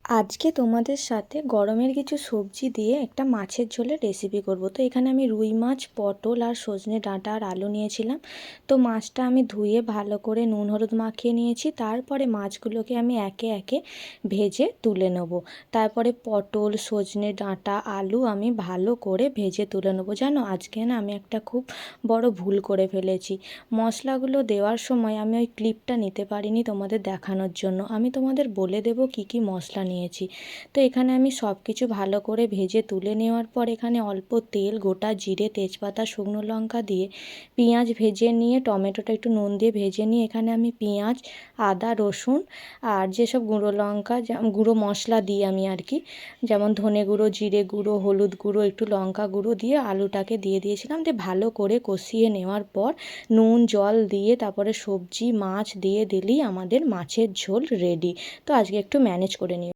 আজকে তোমাদের সাথে গরমের কিছু সবজি দিয়ে একটা মাছের ঝোলের রেসিপি করব। তো এখানে আমি রুই মাছ, পটল আর সজনে ডাঁটা আর আলু নিয়েছিলাম। তো মাছটা আমি ধুয়ে ভালো করে নুন হলুদ মাখিয়ে নিয়েছি। তারপরে মাছগুলোকে আমি একে একে ভেজে তুলে নেব। তারপরে পটল, সজনে ডাঁটা, আলু আমি ভালো করে ভেজে তুলে নেবো। জানো, আজকে না আমি একটা খুব বড় ভুল করে ফেলেছি। মশলাগুলো দেওয়ার সময় আমি ওই ক্লিপটা নিতে পারিনি তোমাদের দেখানোর জন্য। আমি তোমাদের বলে দেবো কি কি মশলা নিয়েছি। তো এখানে আমি সব কিছু ভালো করে ভেজে তুলে নেওয়ার পর এখানে অল্প তেল, গোটা জিরে, তেজপাতা, শুকনো লঙ্কা দিয়ে পেঁয়াজ ভেজে নিয়ে, টমেটোটা একটু নুন দিয়ে ভেজে নিয়ে এখানে আমি পেঁয়াজ, আদা, রসুন আর যেসব গুঁড়ো লঙ্কা, গুঁড়ো মশলা দিই আমি আর কি, যেমন ধনে গুঁড়ো, জিরে গুঁড়ো, হলুদ গুঁড়ো, একটু লঙ্কা গুঁড়ো দিয়ে আলুটাকে দিয়ে দিয়েছিলাম। দিয়ে ভালো করে কষিয়ে নেওয়ার পর নুন জল দিয়ে তারপরে সবজি মাছ দিয়ে দিলেই আমাদের মাছের ঝোল রেডি। তো আজকে একটু ম্যানেজ করে নিও।